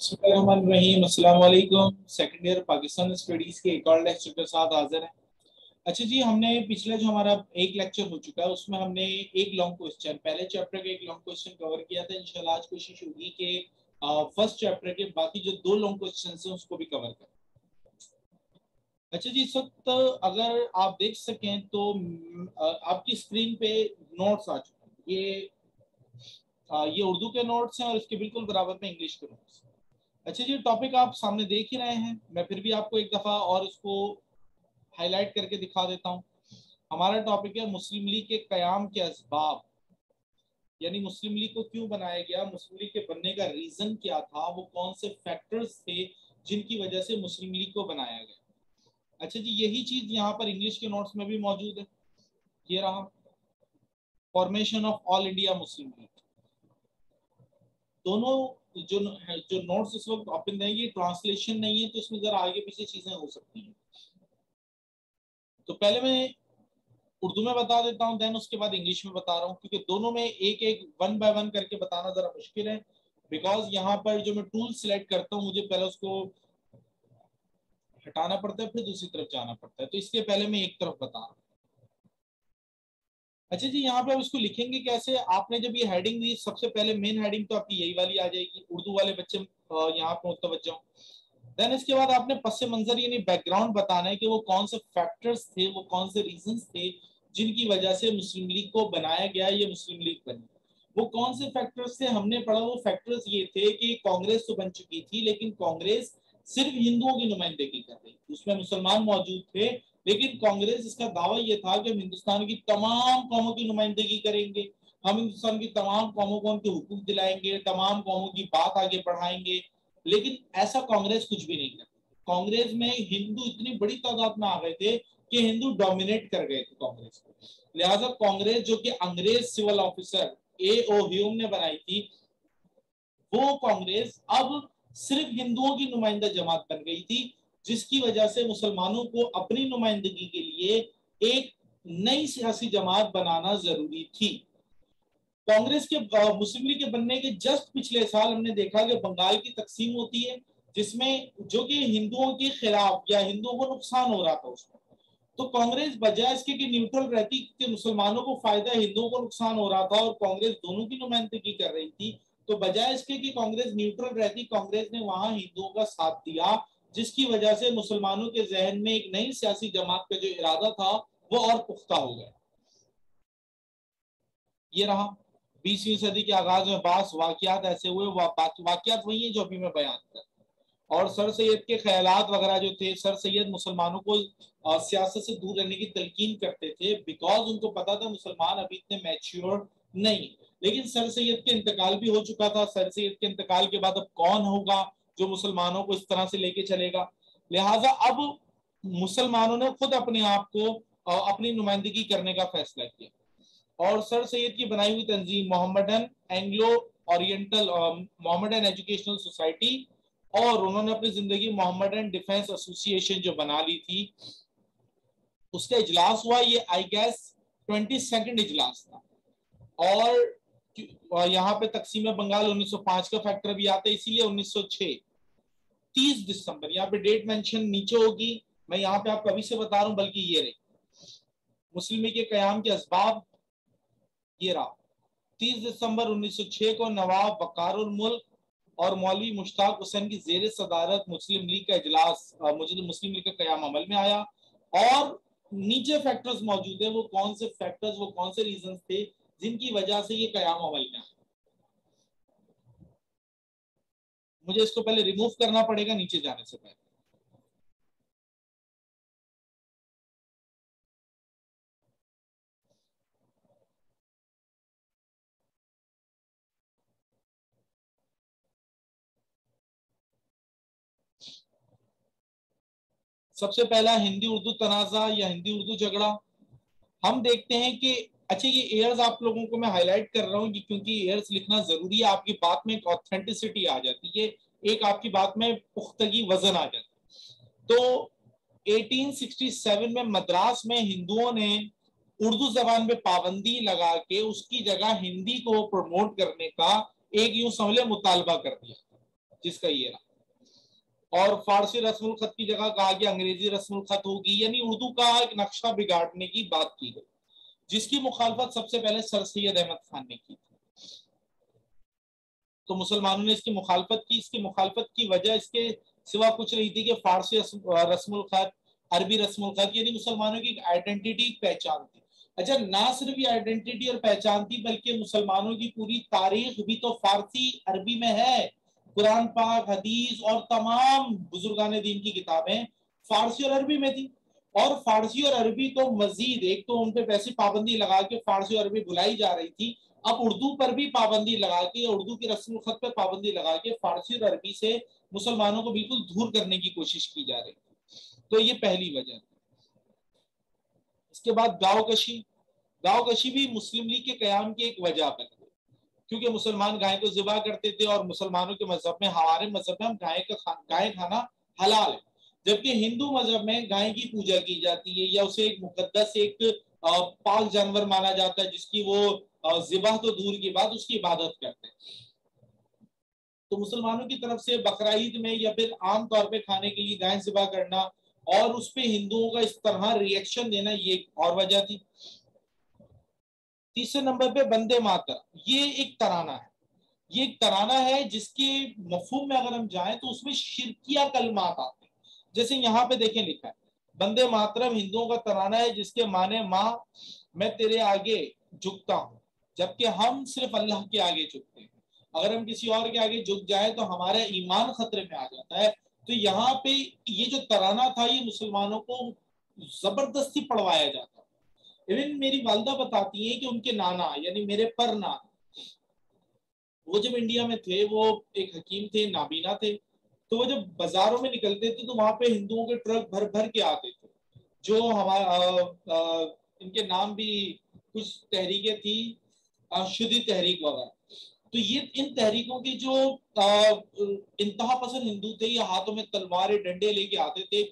बिस्मिल्लाहिर्रहमानिर्रहीम। अस्सलाम वालेकुम। सेकंड ईयर पाकिस्तान स्टडीज के एक और लेक्चर के साथ हाजिर है। अच्छा जी, हमने पिछले जो हमारा एक लेक्चर हो चुका है उसमें हमने एक लॉन्ग क्वेश्चन, पहले चैप्टर का एक लॉन्ग क्वेश्चन कवर किया था। इंशाल्लाह आज कोशिश होगी कि फर्स्ट चैप्टर के बाकी जो दो लॉन्ग क्वेश्चन हैं उसको भी कवर करें। अच्छा जी, इस वक्त अगर आप देख सकें तो आपकी स्क्रीन पे नोट्स आ चुके हैं। ये उर्दू के नोट्स हैं और इसके बिल्कुल बराबर में इंग्लिश के नोट्स। अच्छा जी, टॉपिक आप सामने देख ही रहे हैं, मैं फिर भी आपको एक दफा और इसको हाईलाइट करके दिखा देता हूँ। हमारा टॉपिक है मुस्लिम लीग के कयाम के असबाब, यानी मुस्लिम लीग को क्यों बनाया गया, मुस्लिम लीग के बनने का रीजन क्या था, वो कौन से फैक्टर्स थे जिनकी वजह से मुस्लिम लीग को बनाया गया। अच्छा जी, यही चीज यहाँ पर इंग्लिश के नोट्स में भी मौजूद है। ये रहा formation of all India Muslim league. दोनों जो जो नोट्स इस वक्त ओपन है ये ट्रांसलेशन नहीं है, तो इसमें जरा आगे पीछे चीजें हो सकती हैं। तो पहले मैं उर्दू में बता देता हूँ, देन उसके बाद इंग्लिश में बता रहा हूँ, क्योंकि दोनों में एक एक वन बाय वन करके बताना जरा मुश्किल है। बिकॉज यहाँ पर जो मैं टूल सिलेक्ट करता हूँ मुझे पहले उसको हटाना पड़ता है, फिर दूसरी तरफ जाना पड़ता है, तो इसलिए पहले मैं एक तरफ बता रहा हूँ। अच्छा जी, यहाँ पे आप इसको लिखेंगे कैसे। आपने जब ये हेडिंग दी, सबसे पहले मेन हेडिंग तो आपकी यही वाली आ जाएगी, उर्दू वाले बच्चे यहाँ पे मुतवज्जो हो। देन इसके बाद आपने पस मंजर यानी बैकग्राउंड बताना है कि वो कौन से फैक्टर्स थे, वो कौन से रीजंस थे जिनकी वजह से मुस्लिम लीग को बनाया गया, ये मुस्लिम लीग बनी। वो कौन से फैक्टर्स थे हमने पढ़ा, वो फैक्टर्स ये थे कि कांग्रेस तो बन चुकी थी लेकिन कांग्रेस सिर्फ हिंदुओं की नुमाइंदगी कर रही थी, उसमें मुसलमान मौजूद थे, लेकिन कांग्रेस इसका दावा ये था कि हम हिंदुस्तान की तमाम कौमों की नुमाइंदगी करेंगे, हम हिंदुस्तान की तमाम कौमों को उनके हुकूक दिलाएंगे, तमाम कौमों की बात आगे बढ़ाएंगे। लेकिन ऐसा कांग्रेस कुछ भी नहीं करती। कांग्रेस में हिंदू इतनी बड़ी तादाद में आ गए थे कि हिंदू डोमिनेट कर गए थे कांग्रेस को। लिहाजा कांग्रेस जो कि अंग्रेज सिविल ऑफिसर ए ओ ह्यूम ने बनाई थी, वो कांग्रेस अब सिर्फ हिंदुओं की नुमाइंदा जमात बन गई थी, जिसकी वजह से मुसलमानों को अपनी नुमाइंदगी के लिए एक नई सियासी जमात बनाना जरूरी थी। कांग्रेस के मुस्लिम लीग के बनने के जस्ट पिछले साल हमने देखा कि बंगाल की तकसीम होती है, जिसमें जो कि हिंदुओं के खिलाफ या हिंदुओं को नुकसान हो रहा था उसमें। तो कांग्रेस बजाय इसके कि न्यूट्रल रहती कि मुसलमानों को फायदा, हिंदुओं को नुकसान हो रहा था और कांग्रेस दोनों की नुमाइंदगी कर रही थी, तो बजाय इसके कि कांग्रेस न्यूट्रल रहती, कांग्रेस ने वहां हिंदुओं का साथ दिया, जिसकी वजह से मुसलमानों के जहन में एक नई सियासी जमात का जो इरादा था वो और पुख्ता हो गया। ये रहा 20वीं सदी के आगाज में बास वाकयात ऐसे हुए, वाकयात वही है जो अभी मैं बयान कर। और सर सैयद के ख्यालात वगैरह जो थे, सर सैयद मुसलमानों को सियासत से दूर रहने की तलकीन करते थे, बिकॉज उनको पता था मुसलमान अभी इतने मैच्योर नहीं। लेकिन सर सैयद के इंतकाल भी हो चुका था, सर सैयद के इंतकाल के बाद अब कौन होगा जो मुसलमानों को इस तरह से लेके चलेगा। लिहाजा अब मुसलमानों ने खुद अपने आप को अपनी नुमाइंदगी करने का फैसला किया, और सर सैयद की बनाई हुई तंजीम Mohammedan Anglo Oriental Mohammedan educational society, और उन्होंने अपनी जिंदगी मोहम्मदन डिफेंस एसोसिएशन जो बना ली थी, उसका इजलास हुआ। ये आई गेस 22nd इजलास था। और यहाँ पे तकसीम बंगाल 1905 का फैक्टर भी आता है, इसीलिए 1906 30 दिसंबर, यहाँ पे डेट मेंशन नीचे होगी, मैं यहाँ पे आपको अभी से बता रहा हूँ, बल्कि ये रहे मुस्लिम लीग के कयाम के असबाब। ये रहा 30 दिसंबर 1906 को नवाब वकारुल मुल्क और मौलवी मुश्ताक हुसैन की जेर सदारत मुस्लिम लीग का इजलास, मुस्लिम लीग का कयाम अमल में आया। और नीचे फैक्टर्स मौजूद है, वो कौन से फैक्टर्स, वो कौन से रीजंस थे जिनकी वजह से ये कयाम अमल में आया। मुझे इसको पहले रिमूव करना पड़ेगा नीचे जाने से पहले। सबसे पहला हिंदी उर्दू तनाजा या हिंदी उर्दू झगड़ा। हम देखते हैं कि अच्छा, ये एयर्स आप लोगों को मैं हाईलाइट कर रहा हूँ क्योंकि एयर्स लिखना जरूरी है, आपकी बात में एक ऑथेंटिसिटी आ जाती है, एक आपकी बात में पुख्तगी वजन आ जाता है। तो 1867 में मद्रास में हिंदुओं ने उर्दू जबान पे पाबंदी लगा के उसकी जगह हिंदी को प्रमोट करने का एक यूं समझ मुतालबा कर दिया, जिसका ये रहा। और फारसी रस्मुल खत की जगह कहा गया अंग्रेजी रस्मुल खत होगी, यानी उर्दू का एक नक्शा बिगाड़ने की बात की गई, जिसकी मुखालफत सबसे पहले सर सैयद अहमद खान ने की थी। तो मुसलमानों ने इसकी मुखालफत की। इसकी मुखालफत की वजह इसके सिवा कुछ नहीं थी कि फारसी रस्मुल खत, अरबी रस्मुल खत, यानी मुसलमानों की आइडेंटिटी, पहचान थी। अच्छा, ना सिर्फ ये आइडेंटिटी और पहचान थी, बल्कि मुसलमानों की पूरी तारीख भी तो फारसी अरबी में है। कुरान पाक, हदीस और तमाम बुजुर्गान दीन की किताबें फारसी और अरबी में थी। और फारसी और अरबी तो मजीद, एक तो उन पे वैसी पाबंदी लगा के फारसी और अरबी भुलाई जा रही थी, अब उर्दू पर भी पाबंदी लगा के, उर्दू की रस्म खत पर पाबंदी लगा के फारसी और अरबी से मुसलमानों को बिल्कुल दूर करने की कोशिश की जा रही थी। तो ये पहली वजह। इसके बाद गांवकशी। गांवकशी भी मुस्लिम लीग के कयाम की एक वजह बन गई, क्योंकि मुसलमान गाय को ज़िबा करते थे और मुसलमानों के मजहब में, हमारे मजहब में, हम गाय खाना हलाल है, जबकि हिंदू मजहब में गाय की पूजा की जाती है या उसे एक मुकद्दस, एक पाक जानवर माना जाता है, जिसकी वो ज़िबा तो दूर की बात, उसकी इबादत करते हैं। तो मुसलमानों की तरफ से बकरा ईद में या फिर आम तौर पे खाने के लिए गाय ज़िबा करना और उस पे हिंदुओं का इस तरह रिएक्शन देना, ये और वजह थी। तीसरे नंबर पे वंदे मातरम, ये एक तराना है। ये एक तराना है जिसके मफहूम में अगर हम जाएं तो उसमें शिरकिया कलमात आते हैं। जैसे यहाँ पे देखें लिखा है, वंदे मातरम हिंदुओं का तराना है जिसके माने माँ मैं तेरे आगे झुकता हूँ, जबकि हम सिर्फ अल्लाह के आगे झुकते हैं। अगर हम किसी और के आगे झुक जाए तो हमारा ईमान खतरे में आ जाता है। तो यहाँ पे ये जो तराना था, ये मुसलमानों को जबरदस्ती पढ़वाया जाता है। इवन मेरी वालदा बताती है कि उनके नाना, यानी मेरे पर नाना, वो जब इंडिया में थे, वो एक हकीम थे, नाबीना थे। तो वो जब बाजारों में निकलते थे तो वहां पे हिंदुओं के ट्रक भर भर के आते थे। जो हमारा इनके नाम भी कुछ तहरीकें थी, शुद्धि तहरीक वगैरह। तो ये इन तहरीकों के जो इंतहा पसंद हिंदू थे, ये हाथों में तलवारें, डंडे लेके आते थे,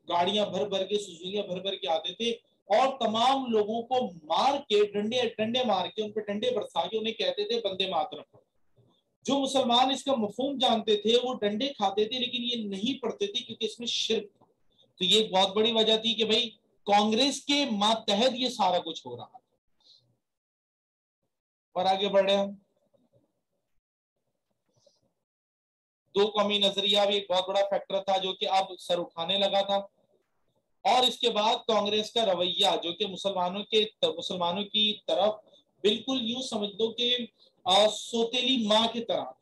गाड़ियां भर भर के, सुजुकियां भर भर के आते थे, और तमाम लोगों को मार के, डंडे डंडे मार के, उन पर डंडे बरसा के उन्हें कहते थे वंदे मातरम। जो मुसलमान इसका मफहूम जानते थे वो डंडे खाते थे, लेकिन ये नहीं पढ़ते थे क्योंकि इसमें शिर्क था। तो ये एक बहुत बड़ी वजह थी कि भाई कांग्रेस के मातहत ये सारा कुछ हो रहा है। और आगे बढ़े हम, दो कौमी नजरिया भी एक बहुत बड़ा फैक्टर था जो कि अब सर उठाने लगा था। और इसके बाद कांग्रेस का रवैया जो कि मुसलमानों की तरफ बिल्कुल यूं समझ लो कि सोतेली माँ की तरह,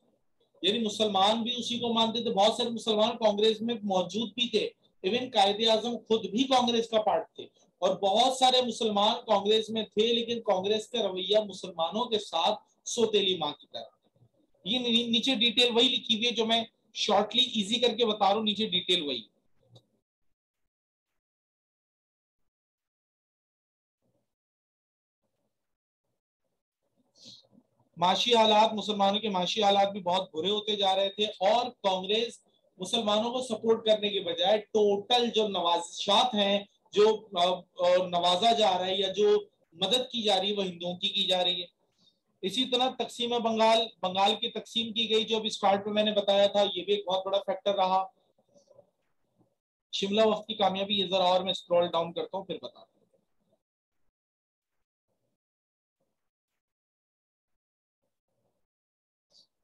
यानी मुसलमान भी उसी को मानते थे। बहुत सारे मुसलमान कांग्रेस में मौजूद भी थे, इवन कायदे आजम खुद भी कांग्रेस का पार्ट थे, और बहुत सारे मुसलमान कांग्रेस में थे, लेकिन कांग्रेस का रवैया मुसलमानों के साथ सोतेली माँ की तरह। ये नीचे डिटेल वही लिखी हुई है जो मैं शॉर्टली इजी करके बता रहा हूँ, नीचे डिटेल वही। माशी हालात, मुसलमानों के माशी हालात भी बहुत बुरे होते जा रहे थे, और कांग्रेस मुसलमानों को सपोर्ट करने के बजाय टोटल जो नवाजिशात हैं, जो नवाजा जा रहा है या जो मदद की जा रही है, वो हिंदुओं की जा रही है। इसी तरह तकसीम बंगाल, बंगाल की तकसीम की गई, जो अभी स्टार्ट में मैंने बताया था, ये भी एक बहुत बड़ा फैक्टर रहा। शिमला वक्त की कामयाबी, ये जरा और मैं स्क्रॉल डाउन करता हूँ फिर बताता हूँ।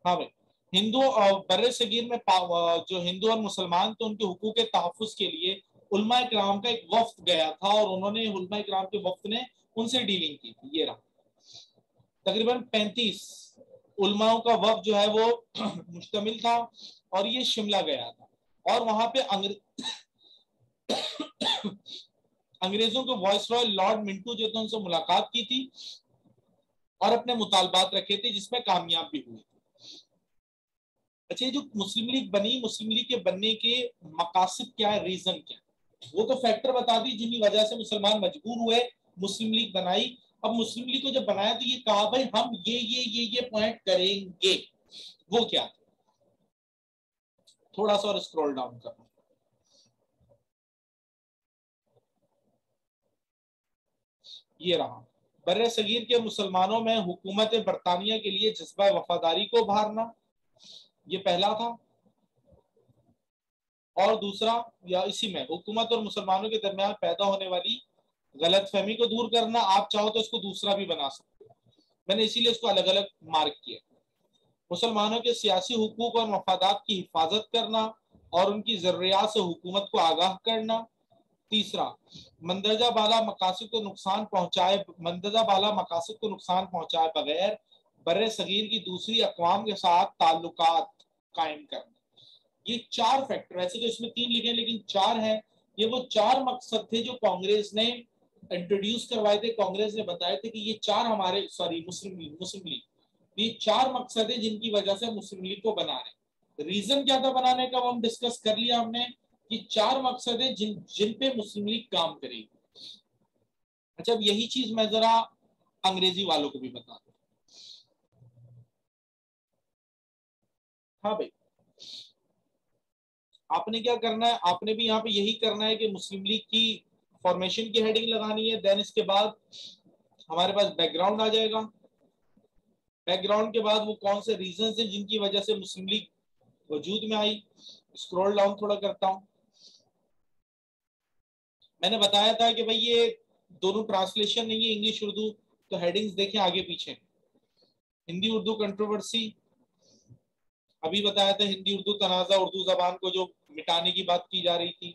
हाँ भाई, हिंदू बर्रे सगीर में जो हिंदू और मुसलमान थे, उनके हुकूक के तहफ़्फ़ुज़ के लिए उलमा इकराम का एक वफ्द गया था, और उन्होंने, उलमा इकराम के वफ्द ने उनसे डीलिंग की थी। ये रहा तकरीबन 35 उलमाओं का वफ्द जो है वो मुश्तमिल था, और ये शिमला गया था, और वहां पे अंग्रेजों के वॉइस रॉय लॉर्ड मिंटू जो थे उनसे मुलाकात की थी, और अपने मुतालबात रखे थे, जिसमें कामयाब भी हुए। अच्छा, ये जो मुस्लिम लीग बनी, मुस्लिम लीग के बनने के मकासद क्या है, रीजन क्या है, वो तो फैक्टर बता दी जिनकी वजह से मुसलमान मजबूर हुए, मुस्लिम लीग बनाई। अब मुस्लिम लीग को जब बनाया तो ये कहा भाई हम ये पॉइंट करेंगे। वो क्या, थोड़ा सा और स्क्रॉल डाउन कर, ये रहा बर्रे सगीर के मुसलमानों में हुकूमत बरतानिया के लिए जज्बा वफादारी को उभारना, ये पहला था। और दूसरा या इसी में हुकूमत और मुसलमानों के दरमियान पैदा होने वाली गलतफहमी को दूर करना। आप चाहो तो इसको दूसरा भी बना सकते हो, मैंने इसीलिए इसको अलग अलग मार्क किया। मुसलमानों के सियासी हुकूक और मफादात की हिफाजत करना और उनकी जरूरियात से हुकूमत को आगाह करना। तीसरा, मंदरजा बाला मकासद को नुकसान पहुंचाए बगैर बर्रे सगीर की दूसरी अक़वाम के साथ ताल्लुकात कायम करना। ये चार फैक्टर, ऐसे तो इसमें तीन लिखे लेकिन चार है। ये वो चार मकसद थे जो कांग्रेस ने इंट्रोड्यूस करवाए थे, कांग्रेस ने बताए थे कि ये चार हमारे, सॉरी मुस्लिम लीग, ये चार मकसद है जिनकी वजह से मुस्लिम लीग को बना रहे। रीजन क्या था बनाने का, वो हम डिस्कस कर लिया हमने कि चार मकसद है जिन पे मुस्लिम लीग काम करेगी। अच्छा, अब यही चीज मैं जरा अंग्रेजी वालों को भी बता दूं। हाँ भाई, आपने क्या करना है, आपने भी यहाँ पे यही करना है कि मुस्लिम लीग की फॉर्मेशन की हेडिंग लगानी है। देन इसके बाद हमारे पास बैकग्राउंड आ जाएगा। बैकग्राउंड के बाद वो कौन से रीजन है जिनकी वजह से मुस्लिम लीग वजूद में आई। स्क्रॉल डाउन थोड़ा करता हूं। मैंने बताया था कि भाई ये दोनों ट्रांसलेशन नहीं है, इंग्लिश उर्दू, तो हेडिंग्स देखें आगे पीछे। हिंदी उर्दू कंट्रोवर्सी, अभी बताया था हिंदी उर्दू तनाजा, उर्दू जबान को जो मिटाने की बात की जा रही थी।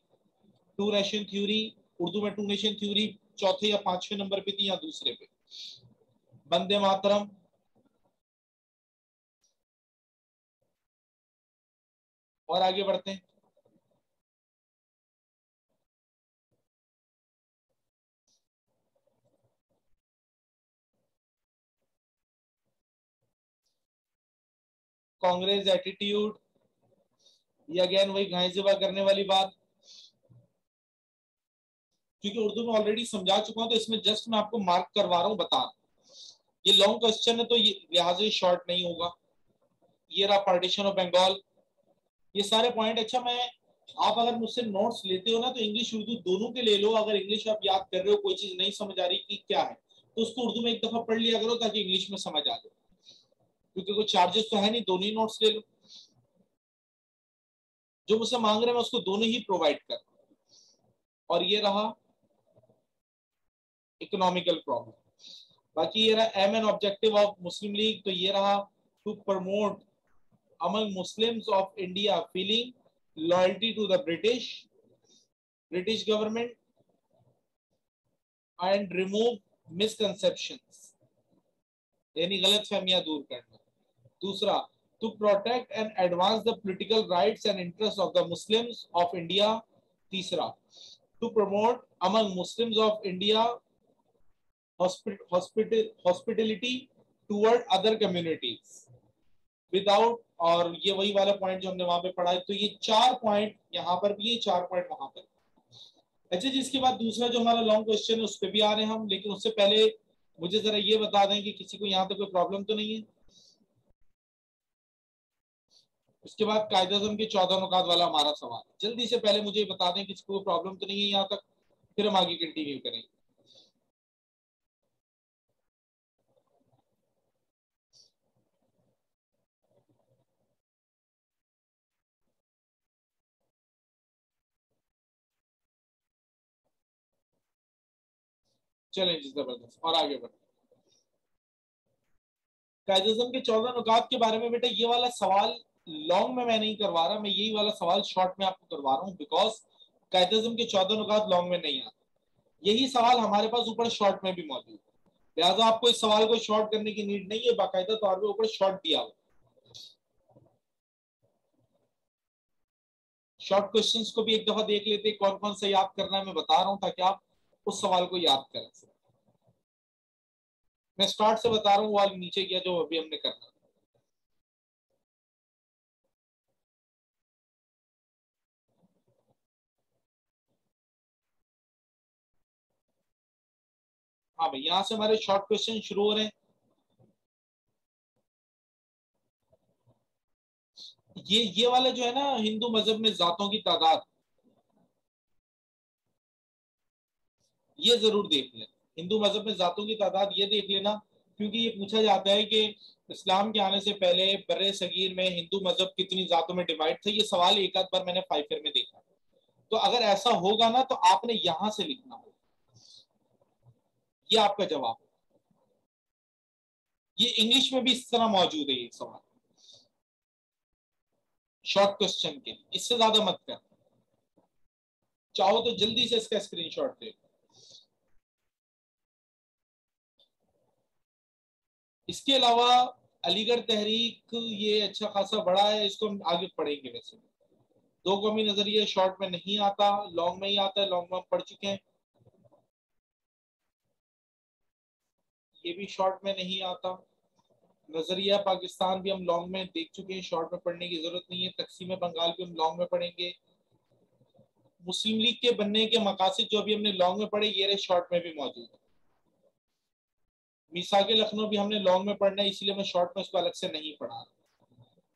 टू नेशन थ्योरी, उर्दू में टू नेशन थ्योरी चौथे या पांचवें नंबर पे थी या दूसरे पे। वंदे मातरम, और आगे बढ़ते हैं। कांग्रेस एटीट्यूड, ये अगेन वही घायज़िबा करने वाली बात, क्योंकि उर्दू में ऑलरेडी समझा चुका हूं तो इसमें जस्ट मैं आपको मार्क करवा रहा हूं, बता। ये लॉन्ग क्वेश्चन है तो ये लिहाजा शॉर्ट नहीं होगा। ये रहा पार्टीशन ऑफ बंगाल, ये सारे पॉइंट। अच्छा, मैं, आप अगर मुझसे नोट्स लेते हो ना तो इंग्लिश उर्दू दोनों के ले लो। अगर इंग्लिश आप याद कर रहे हो, कोई चीज नहीं समझ आ रही कि क्या है, तो उसको उर्दू में एक दफा पढ़ लिया करो ताकि इंग्लिश में समझ आ जाए, क्योंकि कोई चार्जेस तो है नहीं, दोनों ही नोट्स ले लो। जो मुझसे मांग रहे हैं मैं उसको दोनों ही प्रोवाइड कर। और ये रहा इकोनॉमिकल प्रॉब्लम। बाकी ये रहा aim and objective of Muslim League, तो ये रहा to promote among Muslims of India feeling loyalty to the British government and remove misconceptions, यानी गलतफहमियां दूर करना। दूसरा, to protect and advance the political rights and interests of the Muslims of India. तीसरा, to promote among Muslims of India hospitality toward other communities without, और ये वही वाला point जो हमने वहां पे पढ़ा है। तो ये चार पॉइंट यहाँ पर भी, ये चार पॉइंट वहां पर। अच्छा जी, इसके बाद दूसरा जो हमारा लॉन्ग क्वेश्चन है उस पर भी आ रहे हैं हम, लेकिन उससे पहले मुझे जरा ये बता दें कि किसी को यहाँ तक कोई प्रॉब्लम तो नहीं है। उसके बाद कायदे-ए-आज़म के 14 नुकात वाला हमारा सवाल, जल्दी से पहले मुझे बता दें किसी को प्रॉब्लम तो नहीं है यहाँ तक, फिर हम आगे कंटिन्यू करेंगे। चलें जी, जबरदस्त, और आगे बढ़ते। कायदे-ए-आज़म के 14 नुकात के बारे में बेटा ये वाला सवाल लॉन्ग में मैं नहीं करवा रहा, मैं यही वाला सवाल शॉर्ट में आपको करवा रहा हूँ, बिकॉज कायदे-ए-आज़म के 14 नुकात लॉन्ग में नहीं आते। यही सवाल हमारे पास ऊपर शॉर्ट में भी मौजूद है, लिहाजा आपको इस सवाल को शॉर्ट करने की नीड नहीं है, बाकायदा तौर पे ऊपर शॉर्ट दिया हुआ। शॉर्ट क्वेश्चंस को भी एक दफा देख लेते हैं, कौन कौन सा याद करना है मैं बता रहा हूं ताकि आप उस सवाल को याद करें। मैं स्टार्ट से बता रहा हूँ, वो नीचे किया जो अभी हमने करना। हाँ भाई, यहाँ से हमारे शॉर्ट क्वेश्चन शुरू हो रहे हैं। ये वाला जो है ना, हिंदू मजहब में जातों की तादाद, ये जरूर देख लें। हिंदू मजहब में जातों की तादाद ये देख लेना क्योंकि ये पूछा जाता है कि इस्लाम के आने से पहले बर्रे सगीर में हिंदू मजहब कितनी जातों में डिवाइड थे। ये सवाल एक आध बार मैंने 5 में देखा। तो अगर ऐसा होगा ना तो आपने यहां से लिखना होगा, ये आपका जवाब है। ये इंग्लिश में भी इस तरह मौजूद है ये सवाल, शॉर्ट क्वेश्चन के लिए। इससे ज्यादा मत कर, चाहो तो जल्दी से इसका स्क्रीनशॉट दे। इसके अलावा अलीगढ़ तहरीक ये अच्छा खासा बड़ा है, इसको हम आगे पढ़ेंगे। वैसे दो कौमी नजरिया शॉर्ट में नहीं आता, लॉन्ग में ही आता है। लॉन्ग में हम पढ़ चुके हैं, ये भी शॉर्ट में नहीं आता। नजरिया पाकिस्तान भी हम लॉन्ग में देख चुके हैं, शॉर्ट में पढ़ने की जरूरत नहीं है। तकसीम बंगाल भी हम लॉन्ग में पढ़ेंगे। मुस्लिम लीग के बनने के मकासद जो भी हमने लॉन्ग में पढ़े, ये रहे शॉर्ट में भी मौजूद है। मिसाके लखनऊ भी हमने लॉन्ग में पढ़ना है, इसलिए मैं शॉर्ट में इसको अलग से नहीं पढ़ा।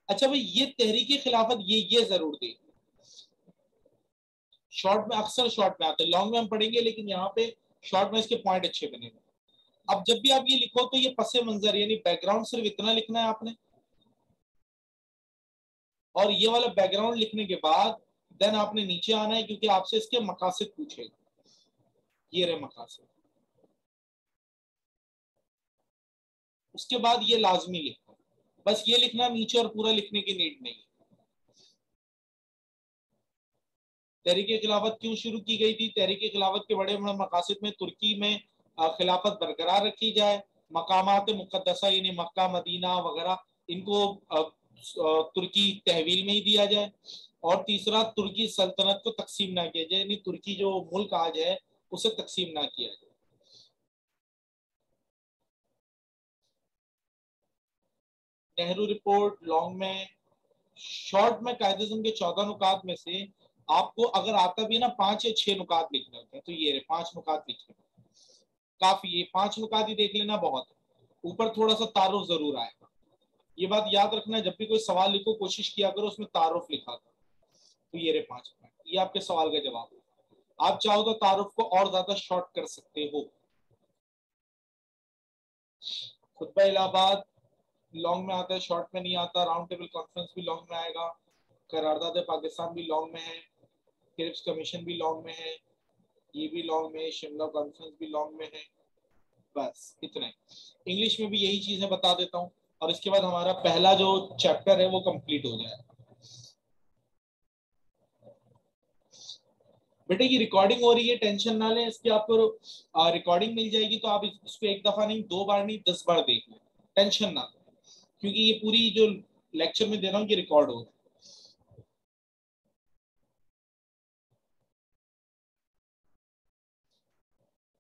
अच्छा भाई, ये तहरीक खिलाफत ये जरूर दे, शॉर्ट में अक्सर शॉर्ट में आते हैं, लॉन्ग में हम पढ़ेंगे लेकिन यहाँ पे शॉर्ट में इसके पॉइंट अच्छे बनेंगे। अब जब भी आप ये लिखो तो ये पसे मंजर यानी बैकग्राउंड सिर्फ इतना लिखना है आपने, और ये वाला बैकग्राउंड लिखने के बाद देन आपने नीचे आना है, क्योंकि आपसे इसके मकासद पूछेगा। ये रहे मकासद, उसके बाद ये लाजमी लिखना, बस ये लिखना नीचे, और पूरा लिखने की नीड नहीं। तहरीक खिलाफत क्यों शुरू की गई थी? तहरीक खिलाफत के बड़े बड़े मकासद में तुर्की में खिलाफत बरकरार रखी जाए, मकामात मुकद्दसा यानी मक्का मदीना वगैरह इनको तुर्की तहवील में ही दिया जाए, और तीसरा तुर्की सल्तनत को तकसीम ना किया जाए, यानी तुर्की जो मुल्क आज है उसे तकसीम ना किया जाए। नेहरू रिपोर्ट लॉन्ग में, शॉर्ट में कायदे के 14 नुकात में से आपको अगर आता भी है ना 5 या 6 नुकात लिखने होते हैं, तो ये रहे 5 नुकात लिखने काफी, ये 5 नुकात ही देख लेना बहुत है। ऊपर थोड़ा सा तारुफ जरूर आएगा, ये बात याद रखना। जब भी कोई सवाल लिखो कोशिश किया करो उसमें तारुफ लिखा था। तो ये रहे 5 नुकात, ये आपके सवाल का जवाब है। आप चाहो तो तारुफ को और ज्यादा शॉर्ट कर सकते हो। खुतबा इलाहाबाद लॉन्ग में आता है, शॉर्ट में नहीं आता। राउंड टेबल कॉन्फ्रेंस भी लॉन्ग में आएगा। करारदाद पाकिस्तान भी लॉन्ग में है। क्रिप्स कमीशन भी लॉन्ग में है, ये भी लॉन्ग में है। शिमला कॉन्फ्रेंस भी लॉन्ग में है। बस इतना ही। इंग्लिश में भी यही चीजें बता देता हूँ, और इसके बाद हमारा पहला जो चैप्टर है वो कंप्लीट हो जाएगा। बेटा ये रिकॉर्डिंग हो रही है, टेंशन ना लें इसकी। आपको रिकॉर्डिंग मिल जाएगी, तो आप इसको एक दफा नहीं, 2 बार नहीं, 10 बार देख लें, टेंशन ना लें। क्योंकि ये पूरी जो लेक्चर में दे रहा हूँ ये रिकॉर्ड हो रहा है।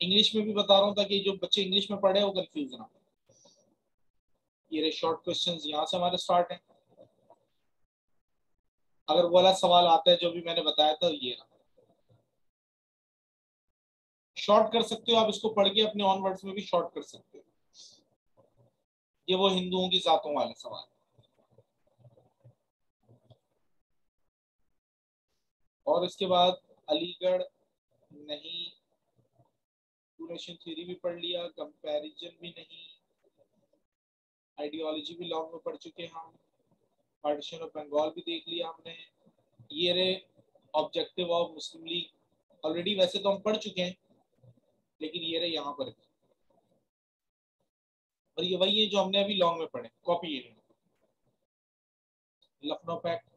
इंग्लिश में भी बता रहा हूँ ताकि जो बच्चे इंग्लिश में पढ़े वो कंफ्यूज ना हो। ये रहे शॉर्ट क्वेश्चंस, यहाँ से हमारे स्टार्ट है। अगर वो वाला सवाल आता है जो भी मैंने बताया था, ये रहा। शॉर्ट कर सकते हो आप इसको पढ़ के, अपने ऑन वर्ड्स में भी शॉर्ट कर सकते हो। ये वो हिंदुओं की जातों वाले सवाल। और इसके बाद अलीगढ़ नहीं, डूरेशन थ्योरी भी पढ़ लिया, कंपैरिजन भी नहीं, आइडियोलॉजी भी लॉन्ग में पढ़ चुके हैं हम, पार्टीशन ऑफ बंगाल भी देख लिया हमने। ये रहे objective of Muslim league, already वैसे तो हम पढ़ चुके हैं, लेकिन ये रहे यहाँ पर। और ये वही है जो हमने अभी लॉन्ग में पढ़े, कॉपी ये लखनऊ पैक्ट,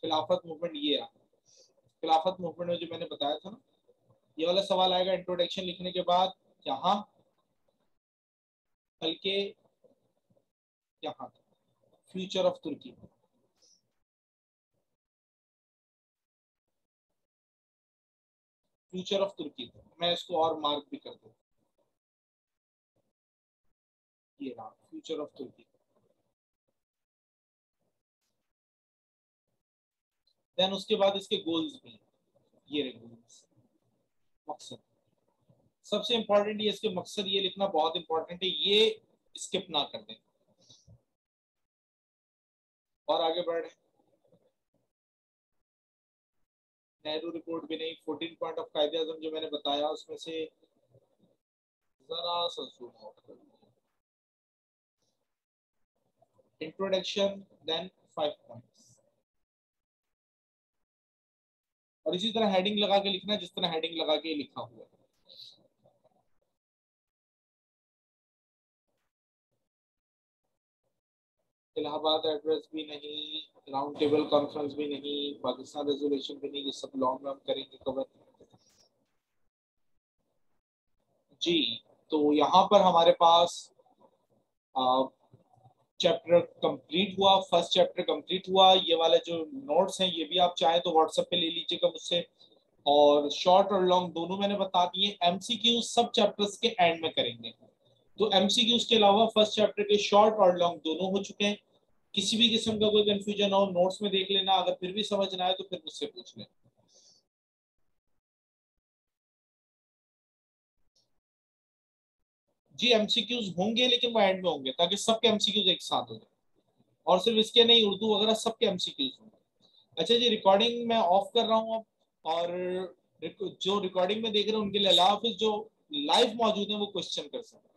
खिलाफत मूवमेंट। ये रहा खिलाफत मूवमेंट में जो मैंने बताया था ना, ये वाला सवाल आएगा इंट्रोडक्शन लिखने के बाद, यहाँ हल्के यहाँ future of Turkey, future of Turkey. मैं इसको और मार्क भी कर दूँ, ये रहा फ्यूचर ऑफ तुर्की। देन उसके बाद इसके गोल्स भी, ये रहे गोल्स, मकसद। सबसे इंपॉर्टेंट ये इसके मकसद, ये लिखना बहुत इंपॉर्टेंट है, ये स्किप ना कर दें। और आगे बढ़ रहे, नेहरू रिपोर्ट भी नहीं, 14 पॉइंट ऑफ कायदे आजम जो मैंने बताया उसमें से जरा सा जूम आउट कर, इंट्रोडक्शन, देन 5 पॉइंट्स। और इसी तरह हेडिंग लगा के लिखना जिस तरह हेडिंग लगा के लिखा हुआ है। इलाहाबाद एड्रेस भी नहीं, राउंड टेबल कॉन्फ्रेंस भी नहीं, पाकिस्तान रेजोल्यूशन भी नहीं, ये सब लॉन्ग में हम करेंगे कवर। जी, तो यहाँ पर हमारे पास चैप्टर कंप्लीट हुआ, फर्स्ट चैप्टर कंप्लीट हुआ। ये वाले जो नोट्स हैं ये भी आप चाहे तो व्हाट्सएप पे ले लीजिएगा मुझसे, और शॉर्ट और लॉन्ग दोनों मैंने बता दिए। एमसीक्यू सब चैप्टर्स के एंड में करेंगे, तो एमसीक्यूज के अलावा फर्स्ट चैप्टर के शॉर्ट और लॉन्ग दोनों हो चुके हैं। किसी भी किस्म का कोई कंफ्यूजन हो नोट्स में देख लेना, अगर फिर भी समझ ना आए तो फिर मुझसे पूछ लें। जी एमसीक्यूज होंगे लेकिन वो एंड में होंगे ताकि सबके एमसीक्यूज एक साथ हो जाए, और सिर्फ इसके नहीं, उर्दू वगैरह सबके एमसीक्यूज होंगे। अच्छा जी, रिकॉर्डिंग मैं ऑफ कर रहा हूँ अब, और जो रिकॉर्डिंग में देख रहे हैं उनके लिए अल्लाह हाफिज, जो लाइव मौजूद है वो क्वेश्चन कर सकते हैं।